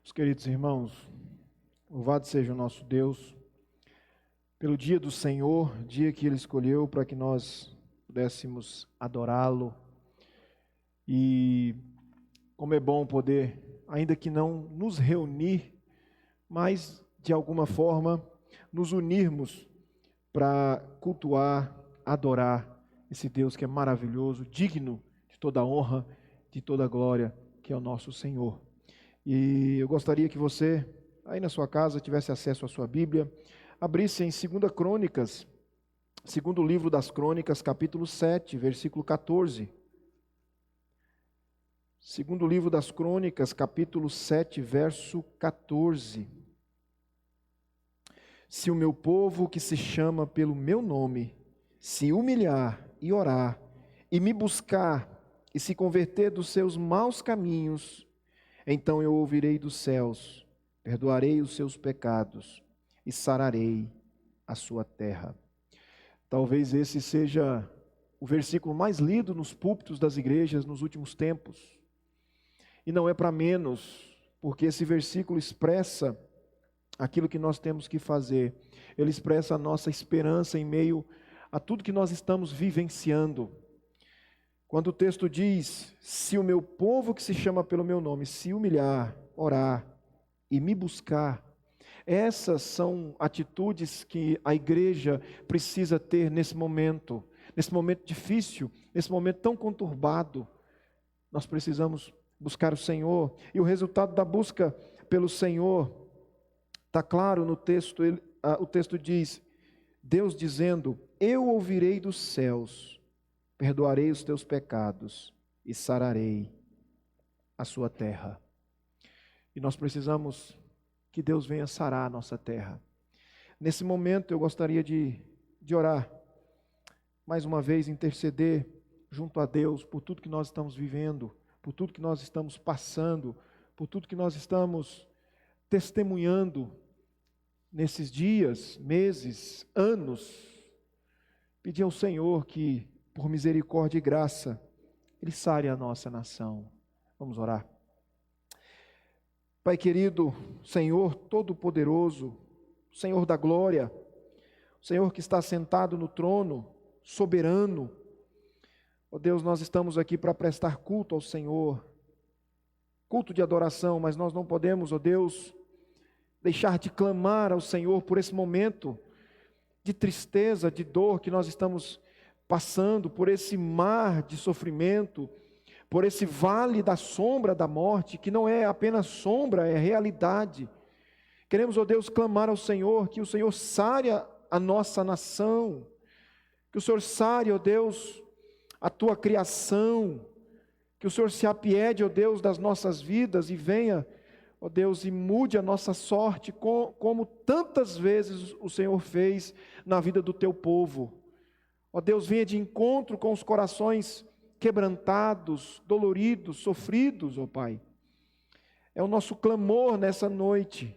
Meus queridos irmãos, louvado seja o nosso Deus pelo dia do Senhor, dia que Ele escolheu para que nós pudéssemos adorá-lo. E como é bom poder, ainda que não nos reunir, mas de alguma forma nos unirmos para cultuar, adorar esse Deus que é maravilhoso, digno de toda a honra, de toda a glória, que é o nosso Senhor. E eu gostaria que você, aí na sua casa, tivesse acesso à sua Bíblia, abrisse em 2 Crônicas, segundo livro das Crônicas, capítulo 7, versículo 14. Segundo livro das Crônicas, capítulo 7, verso 14. Se o meu povo, que se chama pelo meu nome, se humilhar e orar, e me buscar, e se converter dos seus maus caminhos, então eu ouvirei dos céus, perdoarei os seus pecados e sararei a sua terra. Talvez esse seja o versículo mais lido nos púlpitos das igrejas nos últimos tempos. E não é para menos, porque esse versículo expressa aquilo que nós temos que fazer. Ele expressa a nossa esperança em meio a tudo que nós estamos vivenciando. Quando o texto diz, se o meu povo que se chama pelo meu nome se humilhar, orar e me buscar, essas são atitudes que a igreja precisa ter nesse momento difícil, nesse momento tão conturbado. Nós precisamos buscar o Senhor, e o resultado da busca pelo Senhor está claro no texto. O texto diz, Deus dizendo, eu ouvirei dos céus, perdoarei os teus pecados e sararei a sua terra. E nós precisamos que Deus venha sarar a nossa terra. Nesse momento eu gostaria de orar, mais uma vez interceder junto a Deus por tudo que nós estamos vivendo, por tudo que nós estamos passando, por tudo que nós estamos testemunhando nesses dias, meses, anos. Pedir ao Senhor que, por misericórdia e graça, Ele sare a nossa nação. Vamos orar. Pai querido, Senhor Todo-Poderoso, Senhor da glória, Senhor que está sentado no trono, soberano, ó Deus, nós estamos aqui para prestar culto ao Senhor, culto de adoração, mas nós não podemos, ó Deus, deixar de clamar ao Senhor por esse momento de tristeza, de dor que nós estamos passando, por esse mar de sofrimento, por esse vale da sombra da morte, que não é apenas sombra, é realidade. Queremos, ó Deus, clamar ao Senhor, que o Senhor sare a nossa nação, que o Senhor sare, ó Deus, a tua criação, que o Senhor se apiede, ó Deus, das nossas vidas e venha, ó Deus, e mude a nossa sorte, como tantas vezes o Senhor fez na vida do teu povo. Ó Deus, venha de encontro com os corações quebrantados, doloridos, sofridos, ó Pai. É o nosso clamor nessa noite.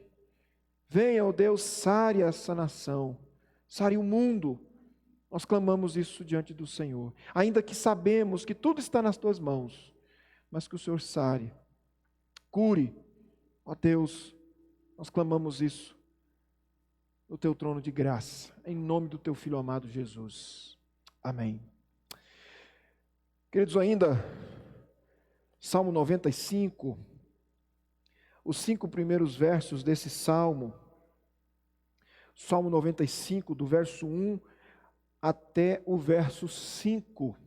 Venha, ó Deus, sare essa nação, sare o mundo. Nós clamamos isso diante do Senhor. Ainda que sabemos que tudo está nas tuas mãos, mas que o Senhor sare, cure. Ó Deus, nós clamamos isso no teu trono de graça, em nome do teu Filho amado Jesus. Amém. Queridos, ainda, Salmo 95, os 5 primeiros versos desse Salmo, Salmo 95, do verso 1 até o verso 5.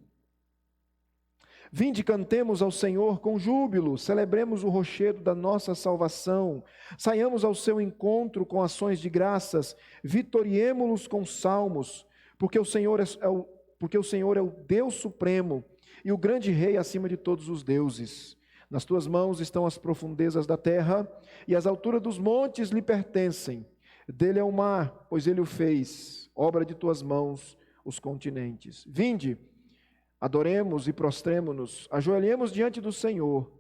Vinde, cantemos ao Senhor com júbilo, celebremos o rochedo da nossa salvação, saiamos ao seu encontro com ações de graças, vitoriemo-los com salmos, porque o Senhor é o Deus supremo e o grande Rei acima de todos os deuses. Nas tuas mãos estão as profundezas da terra, e as alturas dos montes lhe pertencem. Dele é o mar, pois ele o fez, obra de tuas mãos, os continentes. Vinde, adoremos e prostremo-nos, ajoelhemos diante do Senhor,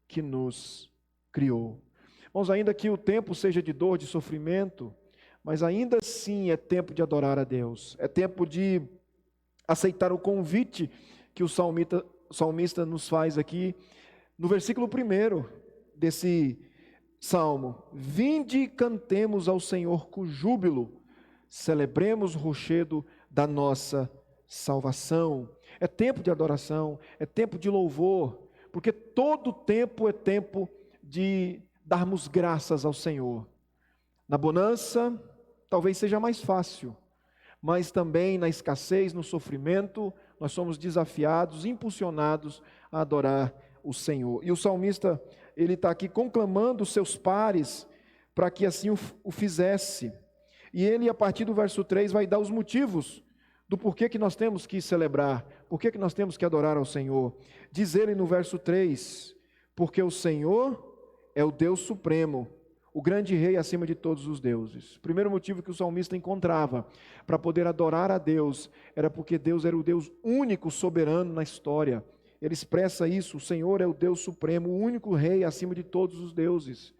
que nos criou. Irmãos, ainda que o tempo seja de dor, de sofrimento, mas ainda assim é tempo de adorar a Deus, é tempo de aceitar o convite que o salmista nos faz aqui, no versículo 1 desse Salmo: vinde e cantemos ao Senhor com júbilo, celebremos o rochedo da nossa salvação. É tempo de adoração, é tempo de louvor, porque todo tempo é tempo de darmos graças ao Senhor. Na bonança, talvez seja mais fácil, mas também na escassez, no sofrimento, nós somos desafiados, impulsionados a adorar o Senhor. E o salmista, ele está aqui conclamando os seus pares para que assim o fizesse. E ele, a partir do verso 3, vai dar os motivos do porquê que nós temos que celebrar, porquê que nós temos que adorar ao Senhor. Diz ele no verso 3, porque o Senhor é o Deus supremo, o grande rei acima de todos os deuses. O primeiro motivo que o salmista encontrava para poder adorar a Deus era porque Deus era o Deus único, soberano na história. Ele expressa isso: o Senhor é o Deus supremo, o único rei acima de todos os deuses.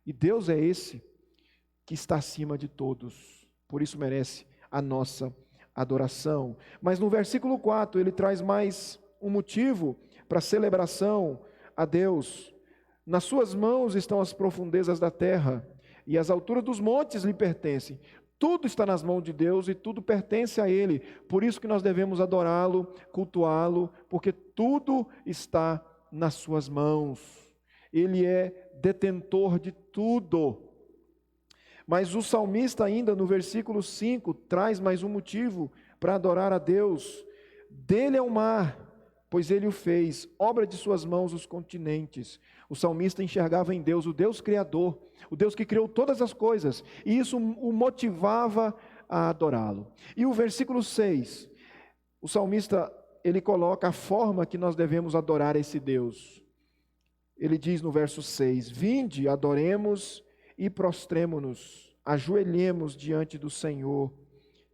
E Deus é esse que está acima de todos, por isso merece a nossa adoração. Mas no versículo 4 ele traz mais um motivo para a celebração a Deus. Nas suas mãos estão as profundezas da terra, e as alturas dos montes lhe pertencem. Tudo está nas mãos de Deus e tudo pertence a Ele. Por isso que nós devemos adorá-lo, cultuá-lo, porque tudo está nas suas mãos. Ele é detentor de tudo. Mas o salmista ainda no versículo 5 traz mais um motivo para adorar a Deus. Dele é o mar, pois ele o fez, obra de suas mãos os continentes. O salmista enxergava em Deus, o Deus criador, o Deus que criou todas as coisas, e isso o motivava a adorá-lo. E o versículo 6, o salmista, ele coloca a forma que nós devemos adorar esse Deus. Ele diz no verso 6, vinde, adoremos e prostremo-nos, ajoelhemos diante do Senhor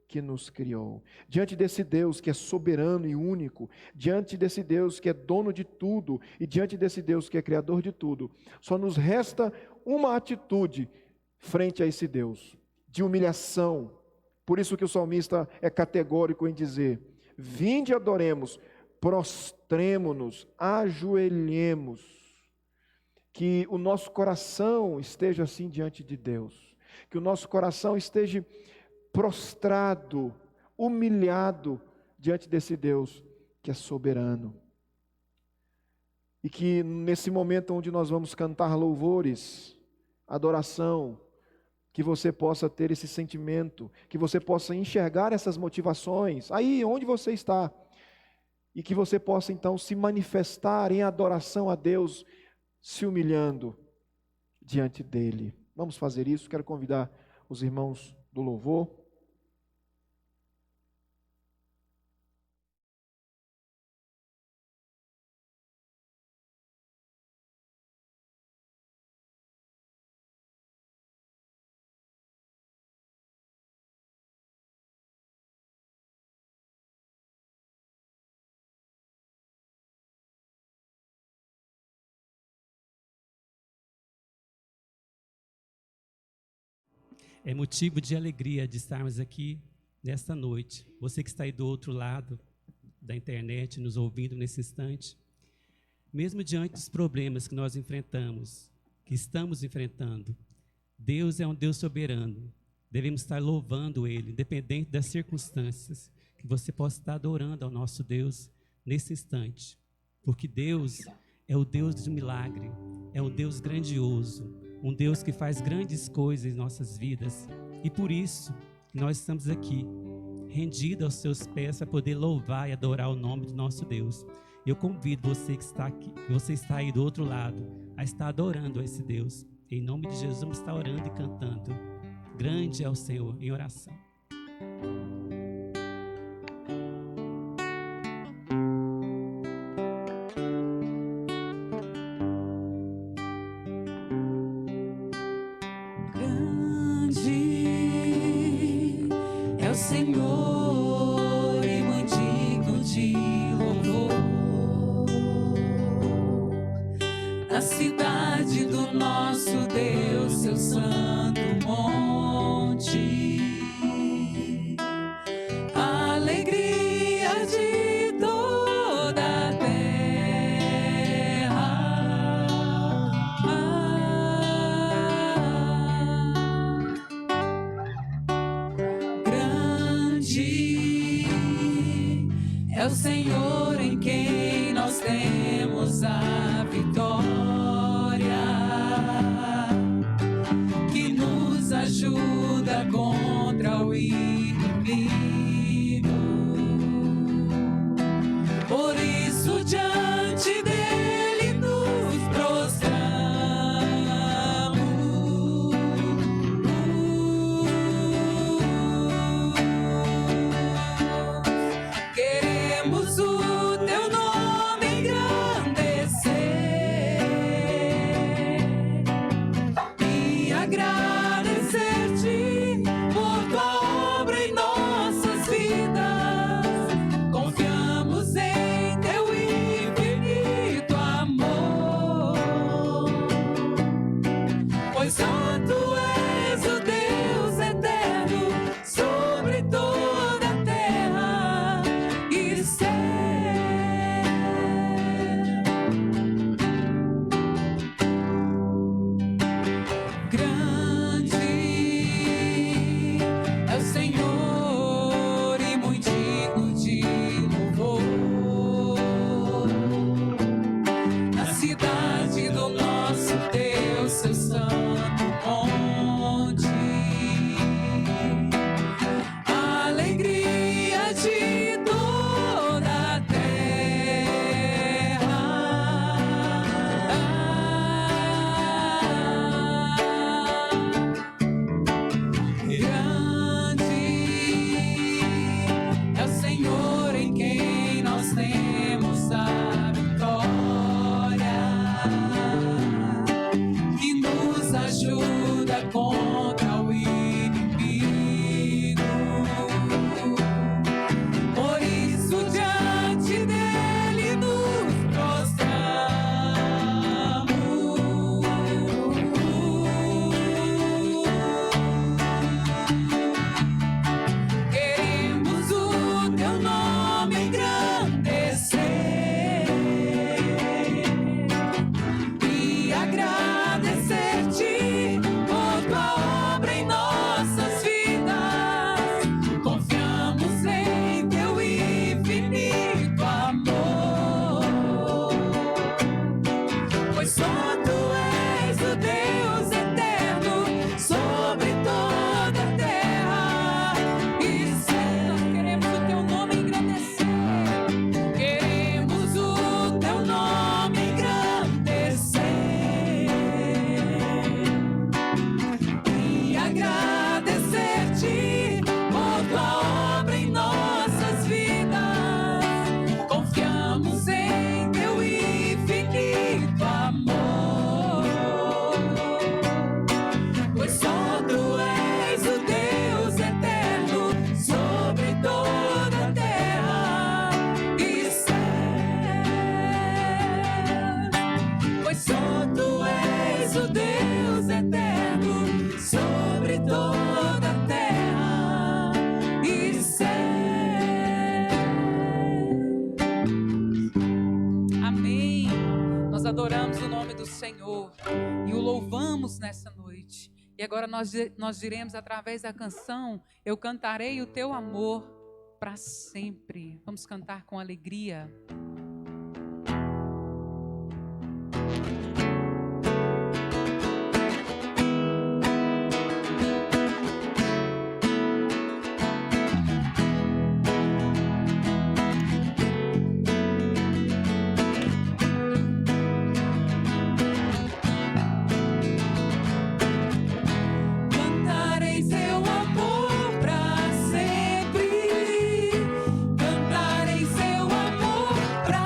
que nos criou. Diante desse Deus que é soberano e único, diante desse Deus que é dono de tudo, e diante desse Deus que é criador de tudo, só nos resta uma atitude frente a esse Deus, de humilhação. Por isso que o salmista é categórico em dizer, vinde adoremos, prostremo-nos, ajoelhemos, que o nosso coração esteja assim diante de Deus, que o nosso coração esteja prostrado, humilhado diante desse Deus que é soberano. E que nesse momento onde nós vamos cantar louvores, adoração, que você possa ter esse sentimento, que você possa enxergar essas motivações, aí onde você está, e que você possa então se manifestar em adoração a Deus, se humilhando diante dEle. Vamos fazer isso, quero convidar os irmãos do louvor. É motivo de alegria de estarmos aqui nesta noite. Você que está aí do outro lado da internet, nos ouvindo nesse instante, mesmo diante dos problemas que nós enfrentamos, que estamos enfrentando, Deus é um Deus soberano. Devemos estar louvando Ele, independente das circunstâncias, que você possa estar adorando ao nosso Deus nesse instante, porque Deus é o Deus do milagre, é um Deus grandioso, um Deus que faz grandes coisas em nossas vidas, e por isso nós estamos aqui, rendidos aos seus pés, para poder louvar e adorar o nome do nosso Deus. Eu convido você que está aqui, que você está aí do outro lado, a estar adorando a esse Deus. Em nome de Jesus, vamos estar orando e cantando. Grande é o Senhor, em oração. Senhor, e muito digno de louvor, na cidade do nosso Deus, seu santo monte, a alegria de toda a terra, É o Senhor em quem nós temos a vitória, que nos ajuda contra o inimigo. Por isso, diante dele nos prostramos. Queremos o teu nome engrandecer e agradecer-te por tua obra em nossas vidas. Confiamos em teu infinito amor, pois só tu és o Deus eterno sobre toda a terra e céu. Grande é o Senhor e muito digno de louvor. Na cidade do nosso Deus, seu santo monte, a alegria de toda a terra. Grande é o Senhor em quem nós temos a vitória, que nos ajuda contra o inimigo. Por isso, diante dele nos prostramos. Queremos o teu nome engrandecer e agradecer-te por tua obra em nossas vidas. Confiamos em teu infinito amor, pois só tu és o Deus eterno sobre toda a terra e céu. Queremos o teu nome engrandecer. Queremos o teu nome engrandecer e agradecer-te por tua obra em nossas vidas. Confiamos em teu infinito amor, pois só tu és o Deus eterno sobre toda a terra e céu. Pois só tu és o Deus eterno sobre toda a terra e céu. Amém. Nós adoramos o nome do Senhor e o louvamos nessa noite. E agora nós diremos através da canção: eu cantarei o teu amor para sempre. Vamos cantar com alegria. Cantarei seu amor para sempre. Cantarei seu amor para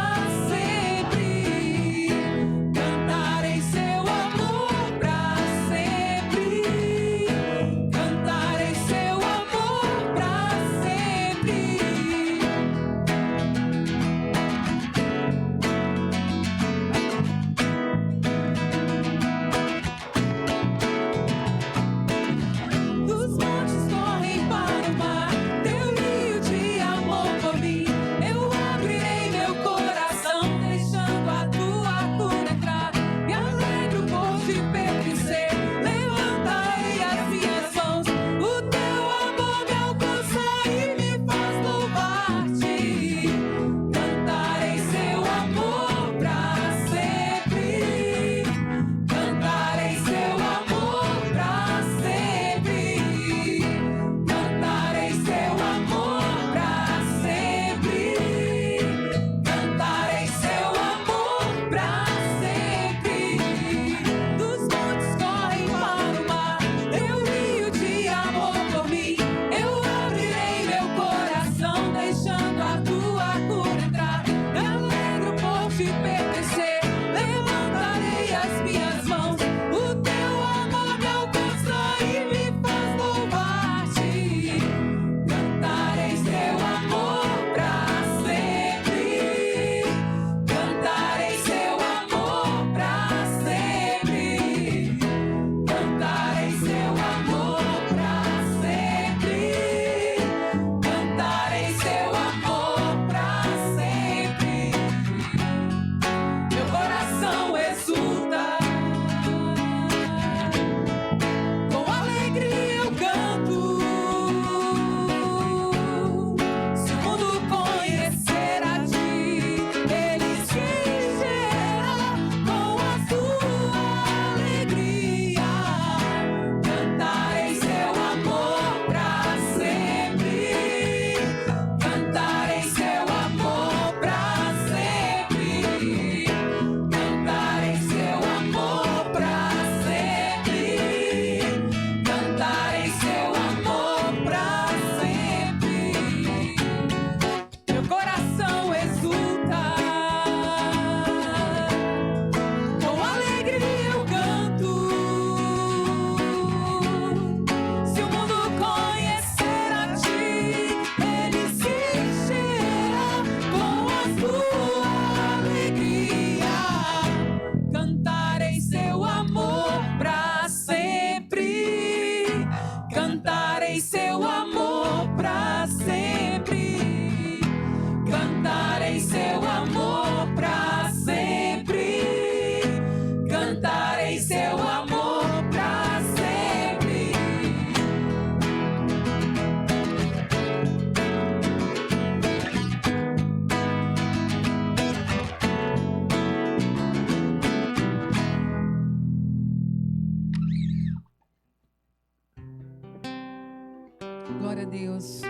amados,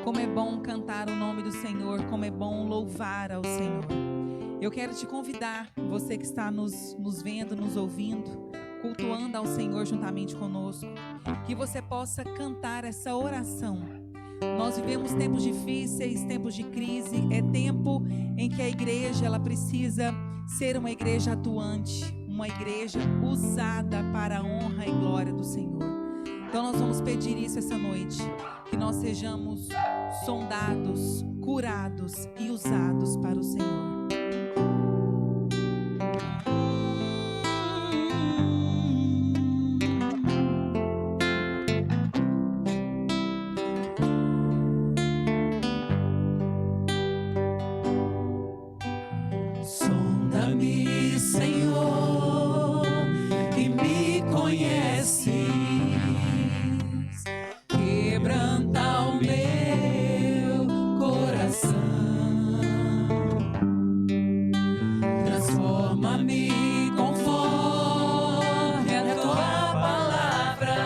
como é bom cantar o nome do Senhor, como é bom louvar ao Senhor. Eu quero te convidar, você que está nos vendo, nos ouvindo, cultuando ao Senhor juntamente conosco, que você possa cantar essa oração. Nós vivemos tempos difíceis, tempos de crise, é tempo em que a igreja ela precisa ser uma igreja atuante, uma igreja usada para a honra e glória do Senhor. Então nós vamos pedir isso essa noite, que nós sejamos sondados, curados e usados para o Senhor. Sonda-me, Senhor, e me conheces. Quebranta o meu coração. Transforma-me conforme a tua palavra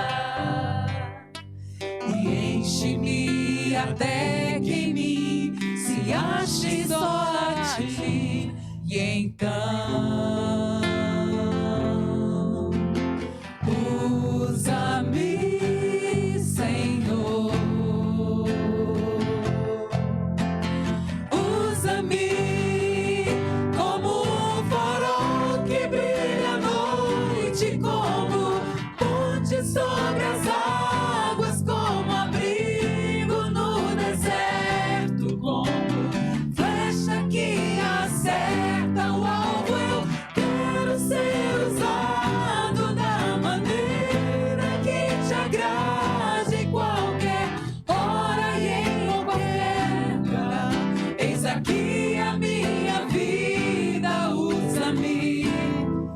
e enche-me até que em mim se ache só a ti. E então usa-me, Senhor, usa-me como um farol que brilha à noite, como ponte sobre as águas, como abrigo no deserto, como flecha que acerta o alvo. Eu quero ser usado da maneira que te agrade, em qualquer hora e em qualquer lugar. Eis aqui a minha vida, usa-me,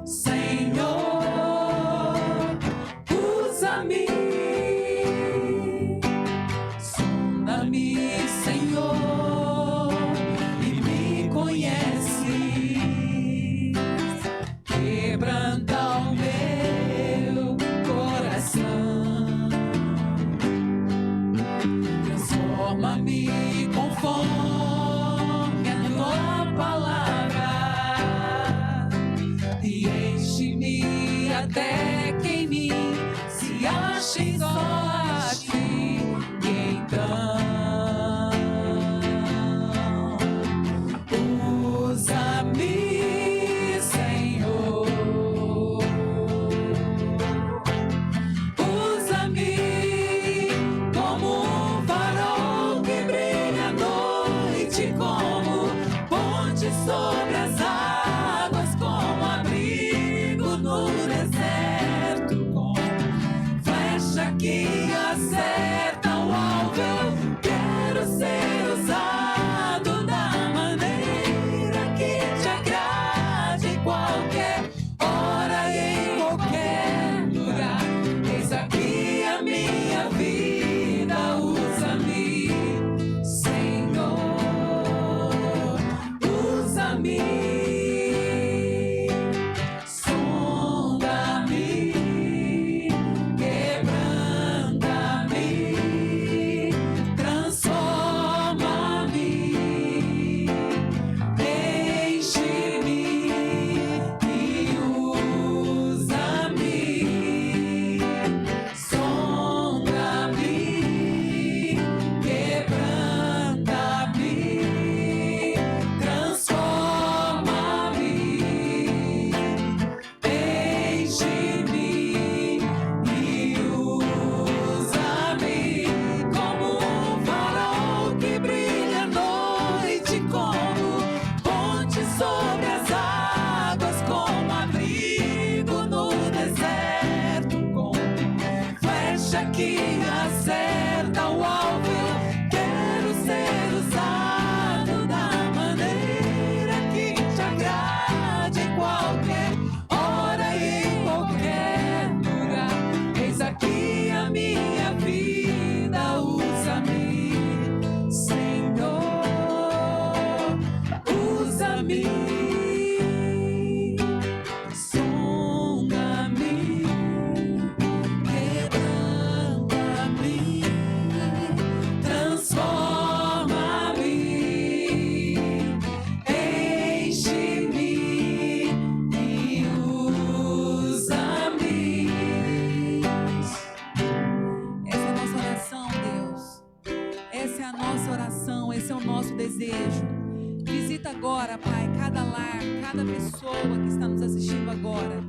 Senhor, usa-me. Sonda-me, Senhor, e me conheces. Quebranta o meu coração. Transforma-me conforme a tua palavra e enche-me até que em mim se ache só a ti. E então usa-me, Senhor, usa-me como um farol que brilha a nossa oração, esse é o nosso desejo. Visita agora, Pai, cada lar, cada pessoa que está nos assistindo agora.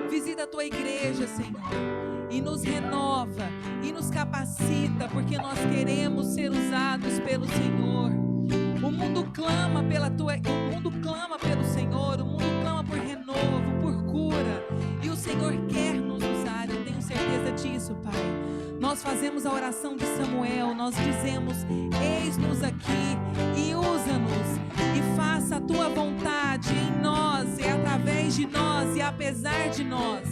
Visita a tua igreja, Senhor, e nos renova, e nos capacita, porque nós queremos ser usados pelo Senhor. O mundo clama pelo Senhor, o mundo clama por renovo, por cura, e o Senhor quer nos usar, eu tenho certeza disso, Pai. Nós fazemos a oração de Samuel, nós dizemos: eis-nos aqui e usa-nos, e faça a tua vontade em nós, e através de nós, e apesar de nós,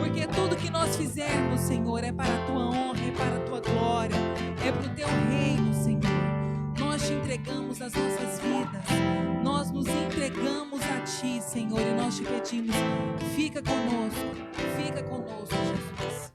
porque tudo que nós fizermos, Senhor, é para a tua honra, é para a tua glória, é para o teu reino, Senhor. Nós te entregamos as nossas vidas, nós nos entregamos a ti, Senhor, e nós te pedimos: fica conosco, Jesus.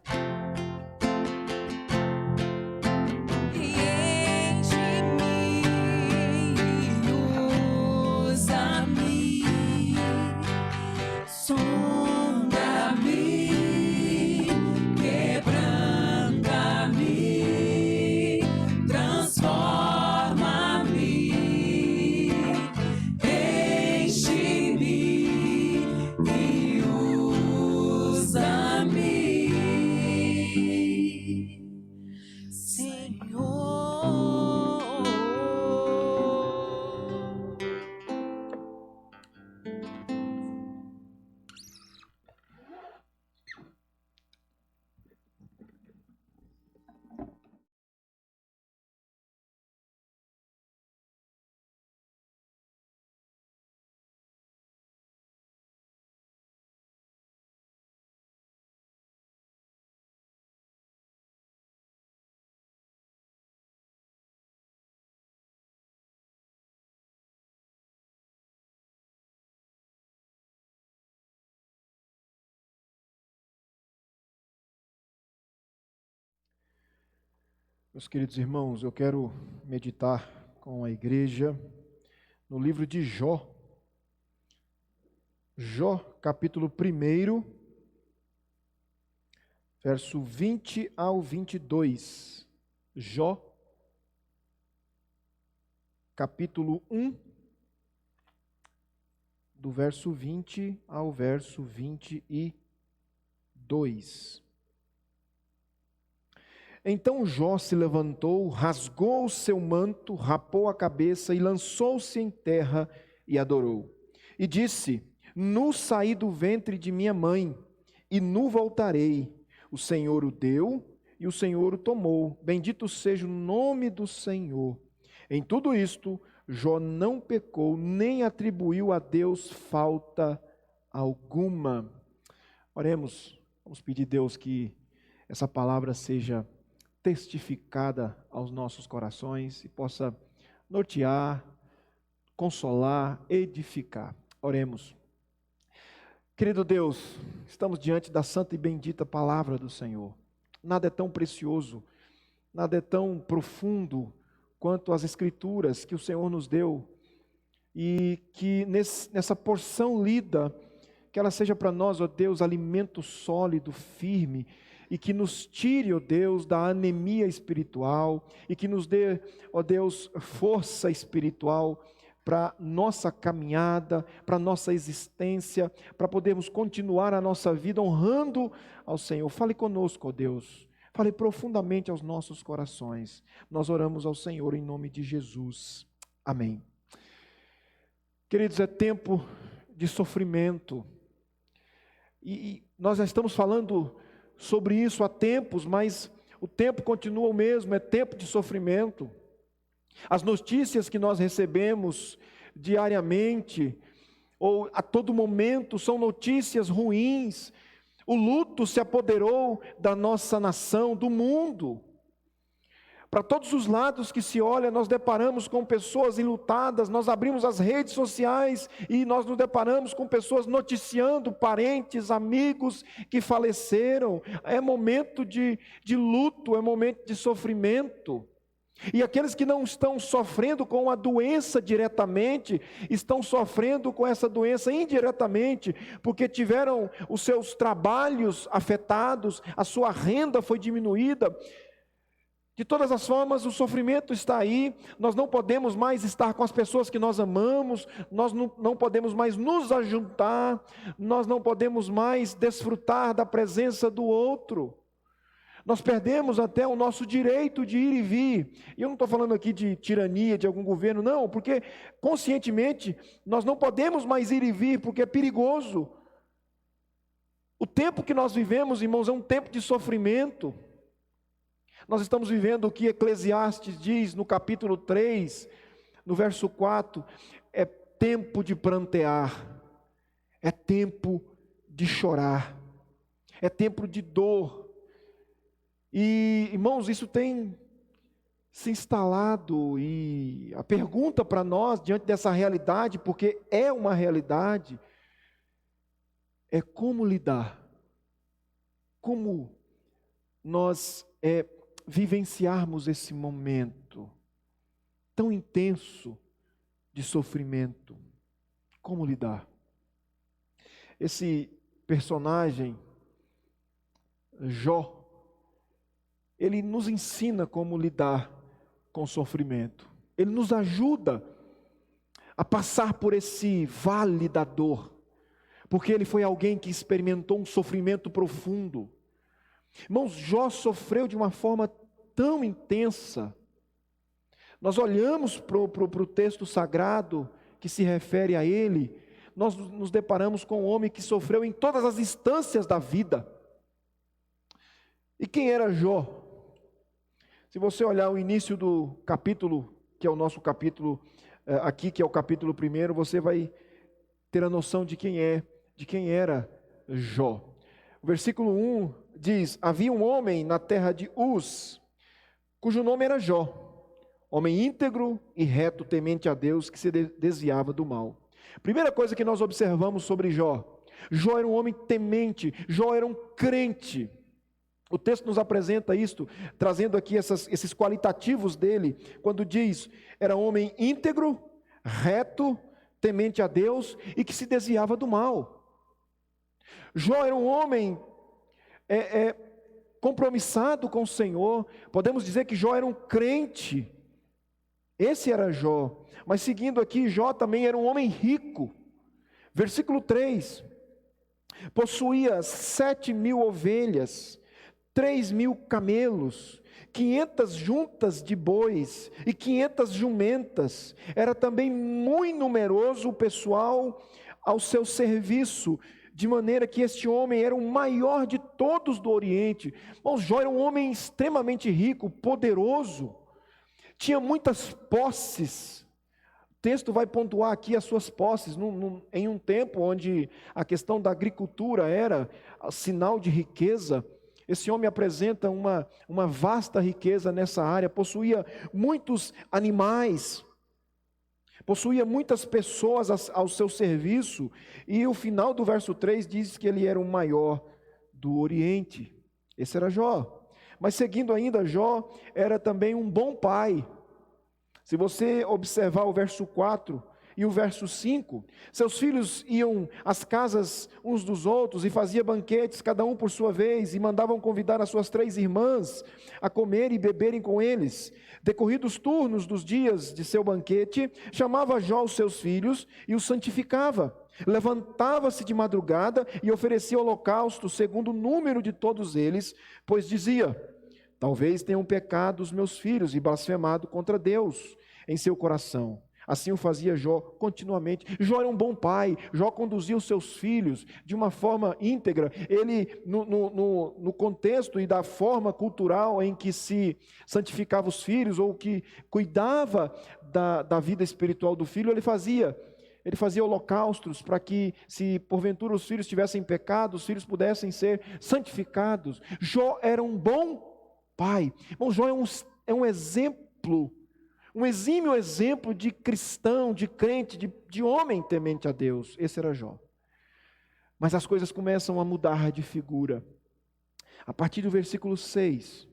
Meus queridos irmãos, eu quero meditar com a igreja no livro de Jó. Jó, capítulo 1, verso 20 ao 22. Jó, capítulo 1, do verso 20 ao verso 22. Então Jó se levantou, rasgou o seu manto, rapou a cabeça e lançou-se em terra e adorou. E disse: Nu saí do ventre de minha mãe, e nu voltarei. O Senhor o deu e o Senhor o tomou. Bendito seja o nome do Senhor. Em tudo isto, Jó não pecou, nem atribuiu a Deus falta alguma. Oremos, vamos pedir a Deus que essa palavra seja testificada aos nossos corações e possa nortear, consolar, edificar. Oremos. Querido Deus, estamos diante da santa e bendita palavra do Senhor. Nada é tão precioso, nada é tão profundo quanto as escrituras que o Senhor nos deu, e que nessa porção lida, que ela seja para nós, ó Deus, alimento sólido, firme, e que nos tire, ó Deus, da anemia espiritual, e que nos dê, ó Deus, força espiritual para nossa caminhada, para nossa existência, para podermos continuar a nossa vida honrando ao Senhor. Fale conosco, ó Deus, fale profundamente aos nossos corações. Nós oramos ao Senhor em nome de Jesus. Amém. Queridos, é tempo de sofrimento, e nós já estamos falando sobre isso há tempos, mas o tempo continua o mesmo, é tempo de sofrimento. As notícias que nós recebemos diariamente, ou a todo momento, são notícias ruins. O luto se apoderou da nossa nação, do mundo. Para todos os lados que se olha, nós deparamos com pessoas enlutadas, nós abrimos as redes sociais e nós nos deparamos com pessoas noticiando parentes, amigos que faleceram. É momento de luto, é momento de sofrimento. E aqueles que não estão sofrendo com a doença diretamente, estão sofrendo com essa doença indiretamente, porque tiveram os seus trabalhos afetados, a sua renda foi diminuída. De todas as formas, o sofrimento está aí, nós não podemos mais estar com as pessoas que nós amamos, nós não podemos mais nos ajuntar, nós não podemos mais desfrutar da presença do outro. Nós perdemos até o nosso direito de ir e vir. E eu não estou falando aqui de tirania de algum governo, não, porque conscientemente nós não podemos mais ir e vir, porque é perigoso. O tempo que nós vivemos, irmãos, é um tempo de sofrimento. Nós estamos vivendo o que Eclesiastes diz no capítulo 3, no verso 4, é tempo de prantear, é tempo de chorar, é tempo de dor. E, irmãos, isso tem se instalado, e a pergunta para nós, diante dessa realidade, porque é uma realidade, é como lidar, como nós vivenciarmos esse momento tão intenso de sofrimento. Como lidar? Esse personagem, Jó, ele nos ensina como lidar com o sofrimento. Ele nos ajuda a passar por esse vale da dor, porque ele foi alguém que experimentou um sofrimento profundo. Irmãos, Jó sofreu de uma forma tão intensa. Nós olhamos para o texto sagrado que se refere a ele, nós nos deparamos com um homem que sofreu em todas as instâncias da vida. E quem era Jó? Se você olhar o início do capítulo, que é o nosso capítulo aqui, que é o capítulo 1, você vai ter a noção de quem era Jó. O versículo 1 diz: havia um homem na terra de Uz, cujo nome era Jó, homem íntegro e reto, temente a Deus, que se desviava do mal. Primeira coisa que nós observamos sobre Jó: Jó era um homem temente, Jó era um crente. O texto nos apresenta isto, trazendo aqui esses qualitativos dele, quando diz: era homem íntegro, reto, temente a Deus e que se desviava do mal. Jó era um homem compromissado com o Senhor. Podemos dizer que Jó era um crente. Esse era Jó. Mas seguindo aqui, Jó também era um homem rico. Versículo 3: possuía 7.000 ovelhas, 3.000 camelos, 500 juntas de bois e 500 jumentas. Era também muito numeroso o pessoal ao seu serviço, de maneira que este homem era o maior de todos do Oriente. Bom, Jó era um homem extremamente rico, poderoso, tinha muitas posses. O texto vai pontuar aqui as suas posses, em um tempo onde a questão da agricultura era sinal de riqueza. Esse homem apresenta uma vasta riqueza nessa área, possuía muitos animais, possuía muitas pessoas ao seu serviço, e o final do verso 3 diz que ele era o maior do Oriente. Esse era Jó. Mas seguindo ainda, Jó era também um bom pai. Se você observar o verso 4 e o verso 5, seus filhos iam às casas uns dos outros e faziam banquetes, cada um por sua vez, e mandavam convidar as suas 3 irmãs a comer e beberem com eles. Decorridos os turnos dos dias de seu banquete, chamava Jó os seus filhos e os santificava. Levantava-se de madrugada e oferecia holocausto segundo o número de todos eles, pois dizia: talvez tenham pecado os meus filhos e blasfemado contra Deus em seu coração. Assim o fazia Jó continuamente. Jó era um bom pai. Jó conduzia os seus filhos de uma forma íntegra. Ele, no contexto e da forma cultural em que se santificava os filhos, ou que cuidava da vida espiritual do filho, ele fazia holocaustos para que, se porventura os filhos tivessem pecado, os filhos pudessem ser santificados. Jó era um bom pai. Bom, Jó é um exemplo, um exímio exemplo de cristão, de crente, de homem temente a Deus. Esse era Jó. Mas as coisas começam a mudar de figura. A partir do versículo 6.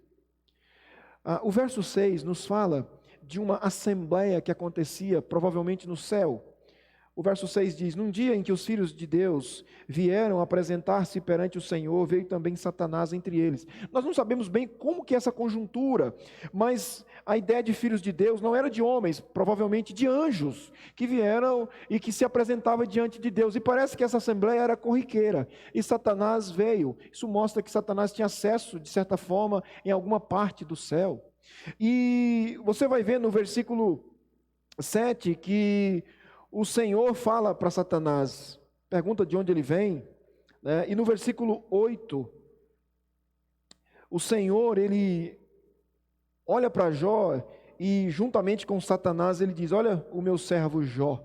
O verso 6 nos fala de uma assembleia que acontecia provavelmente no céu. O verso 6 diz: num dia em que os filhos de Deus vieram apresentar-se perante o Senhor, veio também Satanás entre eles. Nós não sabemos bem como que é essa conjuntura, mas a ideia de filhos de Deus não era de homens, provavelmente de anjos, que vieram e que se apresentavam diante de Deus. E parece que essa assembleia era corriqueira, e Satanás veio. Isso mostra que Satanás tinha acesso, de certa forma, em alguma parte do céu. E você vai ver no versículo 7 que o Senhor fala para Satanás, pergunta de onde ele vem, né? E no versículo 8, o Senhor, ele olha para Jó e juntamente com Satanás ele diz: olha o meu servo Jó,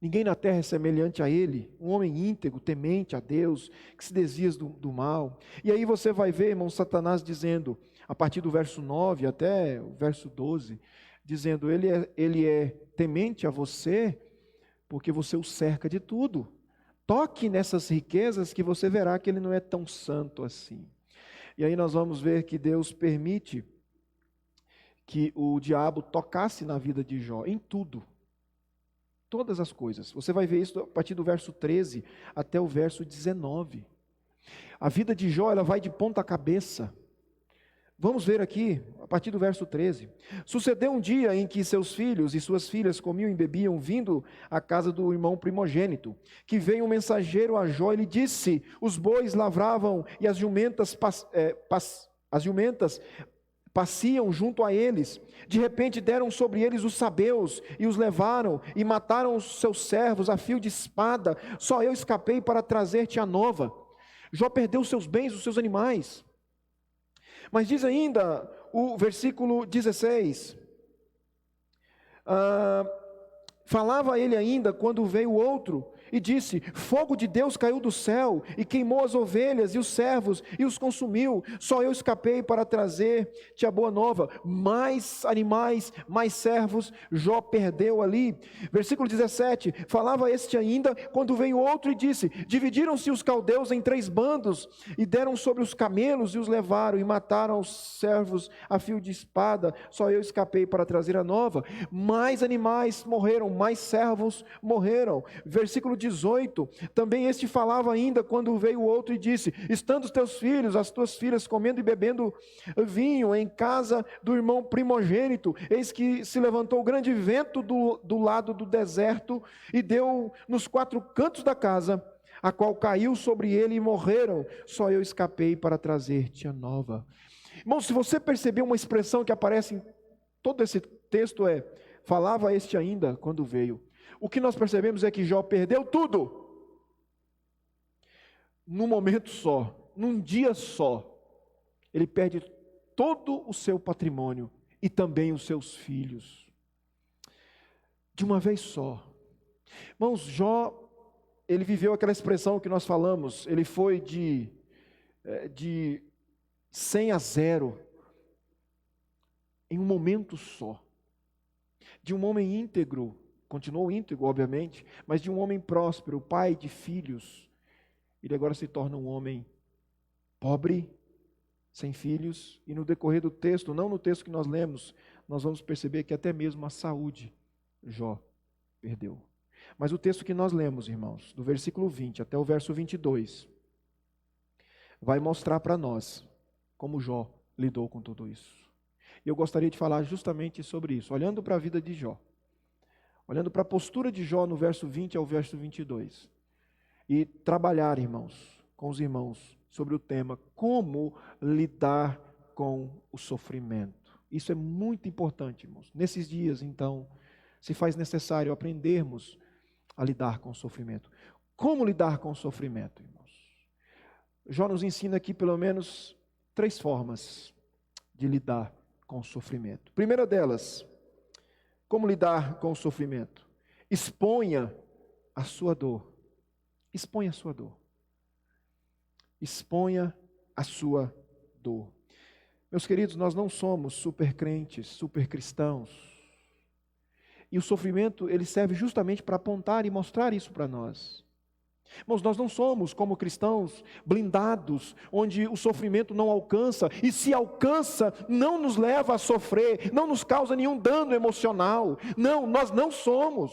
ninguém na terra é semelhante a ele, um homem íntegro, temente a Deus, que se desvia do mal. E aí você vai ver, irmão, Satanás dizendo, a partir do verso 9 até o verso 12, dizendo: ele é temente a você, porque você o cerca de tudo. Toque nessas riquezas que você verá que ele não é tão santo assim. E aí nós vamos ver que Deus permite que o diabo tocasse na vida de Jó, em tudo. Todas as coisas. Você vai ver isso a partir do verso 13 até o verso 19. A vida de Jó, ela vai de ponta cabeça. Vamos ver aqui, a partir do verso 13. Sucedeu um dia em que seus filhos e suas filhas comiam e bebiam, vindo à casa do irmão primogênito, que veio um mensageiro a Jó e lhe disse: os bois lavravam e as jumentas pasciam junto a eles. De repente deram sobre eles os sabeus e os levaram e mataram os seus servos a fio de espada. Só eu escapei para trazer-te a nova. Jó perdeu os seus bens, os seus animais. Mas diz ainda o versículo 16, falava ele ainda quando veio outro e disse: fogo de Deus caiu do céu e queimou as ovelhas e os servos e os consumiu. Só eu escapei para trazer-te a boa nova. Mais animais, mais servos, Jó perdeu ali. Versículo 17, falava este ainda quando veio outro e disse: dividiram-se os caldeus em 3 bandos e deram sobre os camelos e os levaram e mataram os servos a fio de espada. Só eu escapei para trazer a nova. Mais animais morreram, mais servos morreram. Versículo 18, também este falava ainda quando veio outro e disse: estando os teus filhos, as tuas filhas comendo e bebendo vinho em casa do irmão primogênito, eis que se levantou grande vento do lado do deserto e deu nos 4 cantos da casa, a qual caiu sobre ele e morreram. Só eu escapei para trazer-te a nova. Irmão, se você perceber uma expressão que aparece em todo esse texto falava este ainda quando veio. O que nós percebemos é que Jó perdeu tudo, num momento só, num dia só. Ele perde todo o seu patrimônio e também os seus filhos, de uma vez só. Irmãos, Jó, ele viveu aquela expressão que nós falamos, ele foi de 100 a 0, em um momento só. De um homem íntegro, continuou íntegro, obviamente, mas de um homem próspero, pai de filhos, ele agora se torna um homem pobre, sem filhos, e no decorrer do texto, não no texto que nós lemos, nós vamos perceber que até mesmo a saúde Jó perdeu. Mas o texto que nós lemos, irmãos, do versículo 20 até o verso 22, vai mostrar para nós como Jó lidou com tudo isso. E eu gostaria de falar justamente sobre isso, olhando para a vida de Jó. Olhando para a postura de Jó no verso 20 ao verso 22. E trabalhar, irmãos, com os irmãos, sobre o tema como lidar com o sofrimento. Isso é muito importante, irmãos. Nesses dias, então, se faz necessário aprendermos a lidar com o sofrimento. Como lidar com o sofrimento, irmãos? Jó nos ensina aqui pelo menos 3 formas de lidar com o sofrimento. Primeira delas, como lidar com o sofrimento? Exponha a sua dor. Exponha a sua dor. Exponha a sua dor. Meus queridos, nós não somos super crentes, super cristãos. E o sofrimento, ele serve justamente para apontar e mostrar isso para nós. Irmãos, nós não somos como cristãos blindados, onde o sofrimento não alcança, e se alcança, não nos leva a sofrer, não nos causa nenhum dano emocional. Não, nós não somos.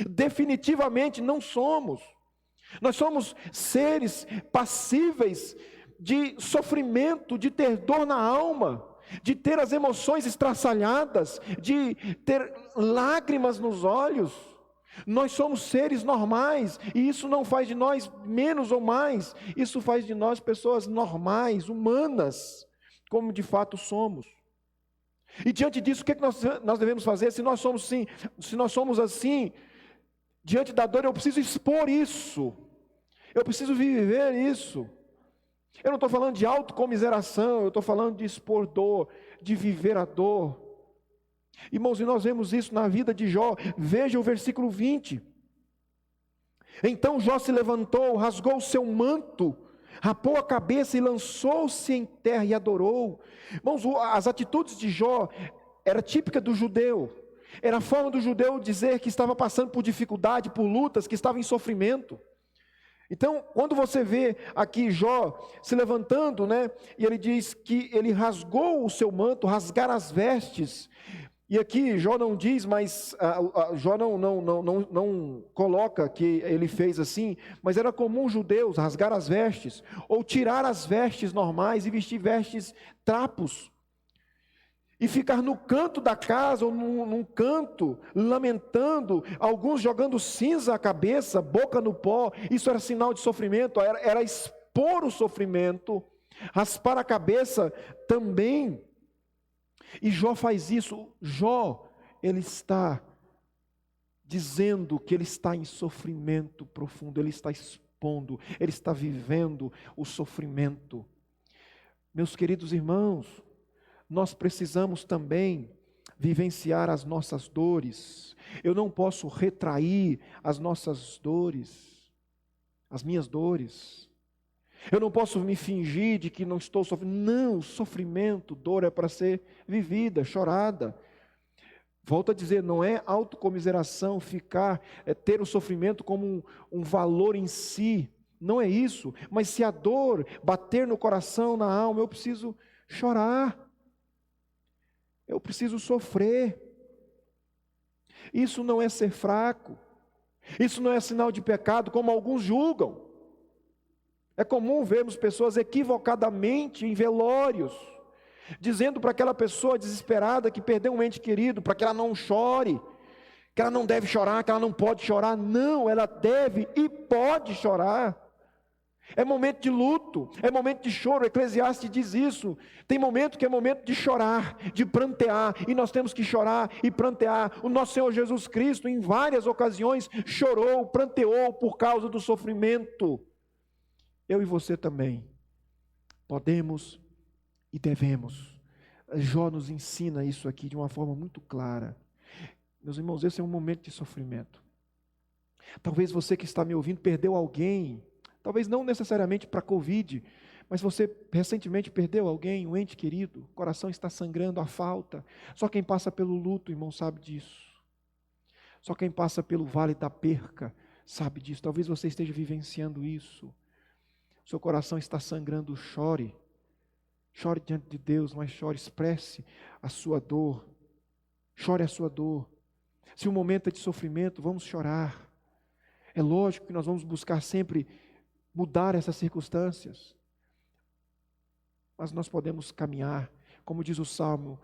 Definitivamente não somos. Nós somos seres passíveis de sofrimento, de ter dor na alma, de ter as emoções estraçalhadas, de ter lágrimas nos olhos. Nós somos seres normais, e isso não faz de nós menos ou mais, isso faz de nós pessoas normais, humanas, como de fato somos. E diante disso, o que nós devemos fazer? Se nós somos assim, diante da dor, eu preciso expor isso, eu preciso viver isso. Eu não estou falando de autocomiseração, eu estou falando de expor dor, de viver a dor. Irmãos, e nós vemos isso na vida de Jó. Veja o versículo 20. Então Jó se levantou, rasgou o seu manto, rapou a cabeça e lançou-se em terra e adorou. Irmãos, as atitudes de Jó era típica do judeu. Era a forma do judeu dizer que estava passando por dificuldade, por lutas, que estava em sofrimento. Então, quando você vê aqui Jó se levantando, né, e ele diz que ele rasgou o seu manto, rasgar as vestes. E aqui Jó não diz, mas Jó não coloca que ele fez assim, mas era comum judeus rasgar as vestes, ou tirar as vestes normais e vestir vestes trapos. E ficar no canto da casa, ou num canto, lamentando, alguns jogando cinza à cabeça, boca no pó. Isso era sinal de sofrimento, era expor o sofrimento, raspar a cabeça também. E Jó faz isso. Jó, ele está dizendo que ele está em sofrimento profundo, ele está expondo, ele está vivendo o sofrimento. Meus queridos irmãos, nós precisamos também vivenciar as nossas dores. Eu não posso retrair as nossas dores, as minhas dores. Eu não posso me fingir de que não estou sofrendo. Não, sofrimento, dor é para ser vivida, chorada. Volto a dizer, não é autocomiseração ter o sofrimento como um valor em si. Não é isso. Mas se a dor bater no coração, na alma, eu preciso chorar. Eu preciso sofrer. Isso não é ser fraco. Isso não é sinal de pecado, como alguns julgam. É comum vermos pessoas equivocadamente em velórios, dizendo para aquela pessoa desesperada que perdeu um ente querido, para que ela não chore, que ela não deve chorar, que ela não pode chorar. Não, ela deve e pode chorar. É momento de luto, é momento de choro. O Eclesiastes diz isso. Tem momento que é momento de chorar, de prantear, e nós temos que chorar e prantear. O nosso Senhor Jesus Cristo, em várias ocasiões, chorou, pranteou por causa do sofrimento. Eu e você também podemos e devemos. Jó nos ensina isso aqui de uma forma muito clara. Meus irmãos, esse é um momento de sofrimento. Talvez você que está me ouvindo perdeu alguém, talvez não necessariamente para a Covid, mas você recentemente perdeu alguém, um ente querido, o coração está sangrando, a falta. Só quem passa pelo luto, irmão, sabe disso. Só quem passa pelo vale da perca sabe disso. Talvez você esteja vivenciando isso. Seu coração está sangrando, chore. Chore diante de Deus, mas chore, expresse a sua dor. Chore a sua dor. Se o momento é de sofrimento, vamos chorar. É lógico que nós vamos buscar sempre mudar essas circunstâncias. Mas nós podemos caminhar. Como diz o Salmo,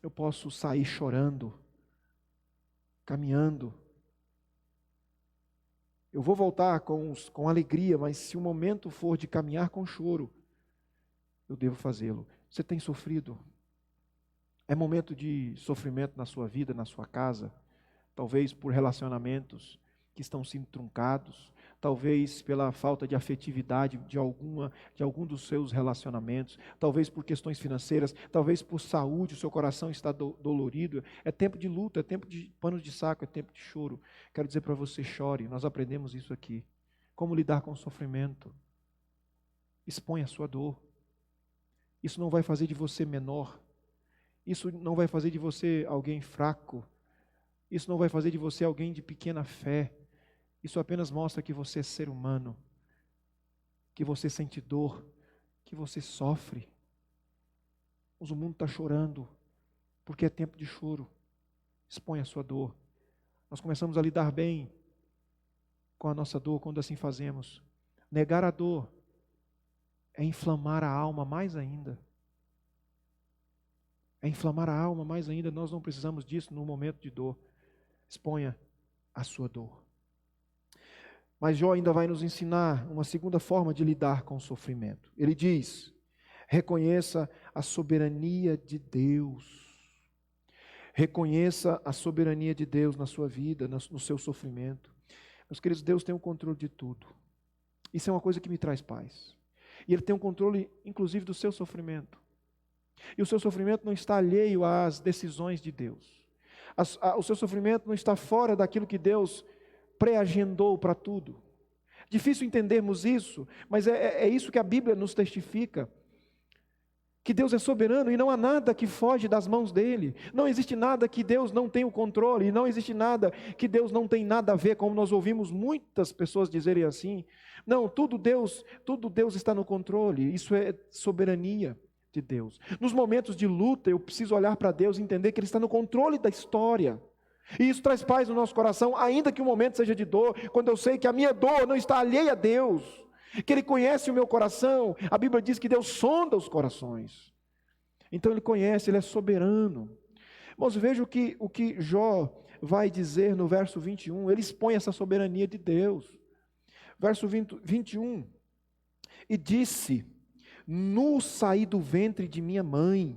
eu posso sair chorando, caminhando. Eu vou voltar com alegria, mas se o momento for de caminhar com choro, eu devo fazê-lo. Você tem sofrido? É momento de sofrimento na sua vida, na sua casa, talvez por relacionamentos que estão sendo truncados, talvez pela falta de afetividade de algum dos seus relacionamentos, talvez por questões financeiras, talvez por saúde, o seu coração está dolorido. É tempo de luta, é tempo de panos de saco, é tempo de choro. Quero dizer para você, chore. Nós aprendemos isso aqui. Como lidar com o sofrimento. Expõe a sua dor. Isso não vai fazer de você menor. Isso não vai fazer de você alguém fraco. Isso não vai fazer de você alguém de pequena fé. Isso apenas mostra que você é ser humano, que você sente dor, que você sofre. Mas o mundo está chorando, porque é tempo de choro. Expõe a sua dor. Nós começamos a lidar bem com a nossa dor quando assim fazemos. Negar a dor é inflamar a alma mais ainda. É inflamar a alma mais ainda. Nós não precisamos disso no momento de dor. Exponha a sua dor. Mas Jó ainda vai nos ensinar uma segunda forma de lidar com o sofrimento. Ele diz: reconheça a soberania de Deus. Reconheça a soberania de Deus na sua vida, no seu sofrimento. Meus queridos, Deus tem o controle de tudo. Isso é uma coisa que me traz paz. E Ele tem o controle, inclusive, do seu sofrimento. E o seu sofrimento não está alheio às decisões de Deus. O seu sofrimento não está fora daquilo que Deus pré-agendou para tudo. Difícil entendermos isso, mas é isso que a Bíblia nos testifica. Que Deus é soberano e não há nada que foge das mãos dEle. Não existe nada que Deus não tenha o controle, e não existe nada que Deus não tem nada a ver, como nós ouvimos muitas pessoas dizerem assim. Não, tudo Deus está no controle, isso é soberania de Deus. Nos momentos de luta, eu preciso olhar para Deus e entender que Ele está no controle da história. E isso traz paz no nosso coração, ainda que o momento seja de dor, quando eu sei que a minha dor não está alheia a Deus, que Ele conhece o meu coração. A Bíblia diz que Deus sonda os corações. Então Ele conhece, Ele é soberano. Irmãos, veja o que Jó vai dizer no verso 21. Ele expõe essa soberania de Deus. Verso 21. E disse: nu saí do ventre de minha mãe,